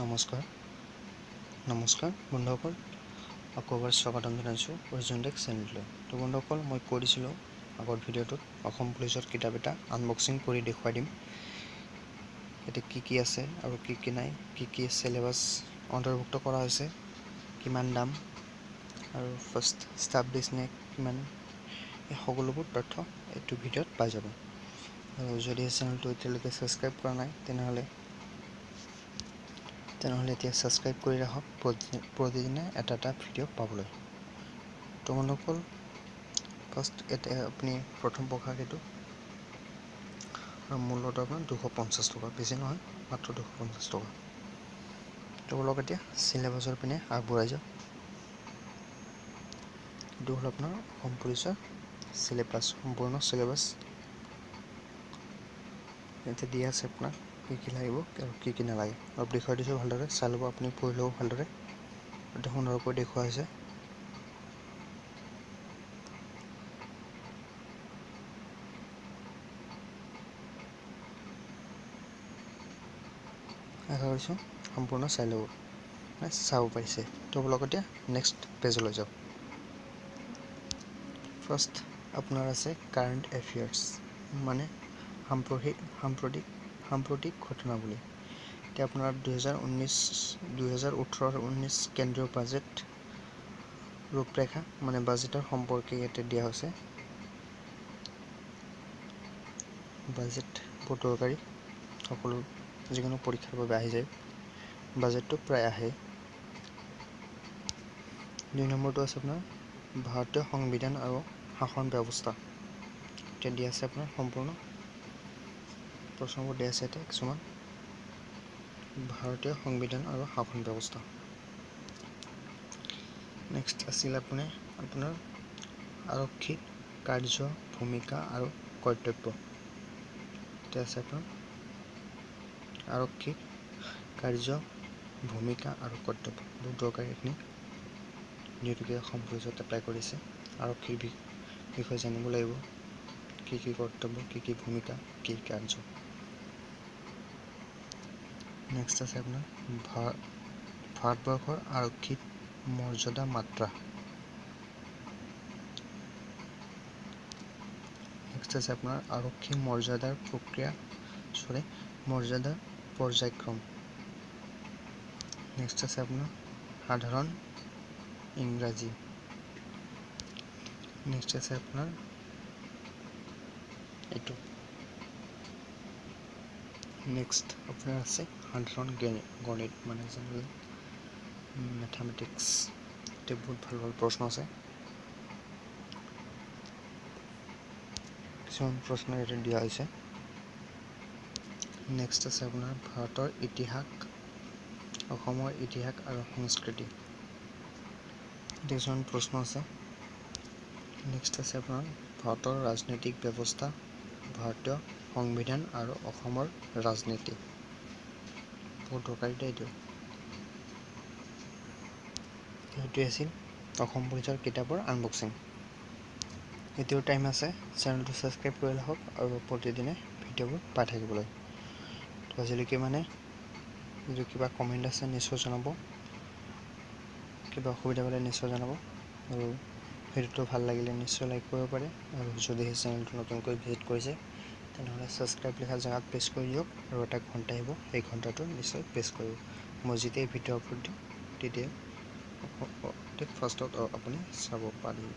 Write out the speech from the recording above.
নমস্কাৰ বন্ধুসকল, আকৌ এবাৰ স্বাগতম জনাইছোঁ অৰিজিনটেক চেনেললৈ। তো বন্ধুসকল, মই কৈ দিছিলোঁ আগৰ ভিডিঅ'টোত অসম পুলিচৰ কিতাপ এটা আনবক্সিং কৰি দেখুৱাই দিম। ইয়াতে কি আছে আৰু কি নাই, কি চিলেবাছ অন্তৰ্ভুক্ত কৰা হৈছে, কিমান দাম আৰু ফাৰ্ষ্ট ষ্টাফ লিষ্ট নে কিমান, এই সকলোবোৰ তথ্য এইটো ভিডিঅ'ত পাই যাব। আৰু যদি চেনেলটো এতিয়ালৈকে ছাবস্ক্ৰাইব কৰা নাই তেনেহ'লে এতিয়া ছাবস্ক্ৰাইব কৰি ৰাখক প্ৰতিদিনে এটা ভিডিঅ' পাবলৈ। তো বন্ধুসকল, ফাৰ্ষ্ট এতিয়া আপুনি প্ৰথম প্ৰকাশ এইটো আৰু মূল্যটো আপোনাৰ 250 টকা, বেছি নহয়, মাত্ৰ 250 টকা। তো বলক এতিয়া চিলেবাছৰ পিনে আগবঢ়াই যাওক। এইটো হ'ল আপোনাৰ অসম পুলিচৰ চিলেবাছ, সম্পূৰ্ণ চিলেবাছ। ইয়াতে দিয়া আছে আপোনাৰ কি লাগিব আৰু কি নালাগে। অলপ দেখুৱাই দিছোঁ, ভালদৰে চাই ল'ব, আপুনি পঢ়ি ল'ব ভালদৰে। অতি সুন্দৰকৈ দেখুওৱা হৈছে। আশা কৰিছোঁ সম্পূৰ্ণ চাই ল'ব, চাব পাৰিছে। তো বলক এতিয়া নেক্সট পেজলৈ যাওক। ফাৰ্ষ্ট আপোনাৰ আছে কাৰেণ্ট এফেয়াৰ্ছ, মানে সাম্প্ৰতিক ঘটনাৱলী। এতিয়া আপোনাৰ 2018-19 কেন্দ্ৰীয় বাজেট ৰূপৰেখা, মানে বাজেটৰ সম্পৰ্কে ইয়াতে দিয়া হৈছে। বাজেট বহুত দৰকাৰী, সকলো যিকোনো পৰীক্ষাৰ বাবে আহি যায়, বাজেটটো প্ৰায় আহে। 2 নম্বৰটো আছে আপোনাৰ ভাৰতীয় সংবিধান আৰু শাসন ব্যৱস্থা। এতিয়া দিয়া আছে আপোনাৰ সম্পূৰ্ণ প্ৰশ্নবোৰ দিয়া আছে ইয়াতে কিছুমান। ভাৰতীয় সংবিধান আৰু শাসন ব্যৱস্থা। নেক্সট আছিল আপোনাৰ আৰক্ষী কাৰ্য, ভূমিকা আৰু কৰ্তব্য। এতিয়া আছে আপোনাৰ আৰক্ষী কাৰ্য, ভূমিকা আৰু কৰ্তব্য, বহুত দৰকাৰী এইখিনি, যিহেতুকে অসম পুলিচত এপ্লাই কৰিছে। আৰক্ষীৰ বিষয়ে জানিব লাগিব, কি কৰ্তব্য, কি ভূমিকা, কি কাৰ্য। নেক্সট আছে আপোনাৰ ভাৰতবৰ্ষৰ আৰক্ষী মৰ্যাদা মাত্ৰা। নেক্সট আছে আপোনাৰ আৰক্ষী মৰ্যাদাৰ মৰ্যাদাৰ পৰ্যায়ক্ৰম। নেক্সট আছে আপোনাৰ সাধাৰণ ইংৰাজী। নেক্সট আছে আপোনাৰ এইটো। নেক্সট আপোনাৰ আছে সাধাৰণ গণিত, মানে জেনেৰেল মেথামেটিক্স। এতিয়া বহুত ভাল প্ৰশ্ন আছে, কিছুমান প্ৰশ্ন ইয়াতে দিয়া হৈছে। নেক্সট আছে আপোনাৰ ভাৰতৰ ইতিহাস, অসমৰ ইতিহাস আৰু সংস্কৃতি, কিছুমান প্ৰশ্ন আছে। নেক্সট আছে আপোনাৰ ভাৰতৰ ৰাজনৈতিক ব্যৱস্থা, ভাৰতীয় সংবিধান আৰু অসমৰ ৰাজনীতি, বহুত দৰকাৰী এইটো। সেইটোৱে আছিল অসম পুলিচৰ কিতাপৰ আনবক্সিং। এতিয়াও টাইম আছে, চেনেলটো ছাবস্ক্ৰাইব কৰি ৰাখক আৰু প্ৰতিদিনে ভিডিঅ'বোৰ পাই থাকিবলৈ। তো আজিলৈকে যদি কিবা কমেণ্ট আছে নিশ্চয় জনাব, কিবা অসুবিধা পালে নিশ্চয় জনাব, আৰু ভিডিঅ'টো ভাল লাগিলে নিশ্চয় লাইক কৰিব পাৰে। আৰু যদি সেই চেনেলটো নতুনকৈ ভিজিট কৰিছে তেনেহ'লে ছাবস্ক্ৰাইব লিখা জেগাত প্ৰেছ কৰি দিয়ক, আৰু এটা ঘণ্টা আহিব, সেই ঘণ্টাটো নিশ্চয় প্ৰেছ কৰিব। মই যেতিয়াই ভিডিঅ' আপলোড দিম তেতিয়াই ফাৰ্ষ্টত আপুনি চাব পাৰিব।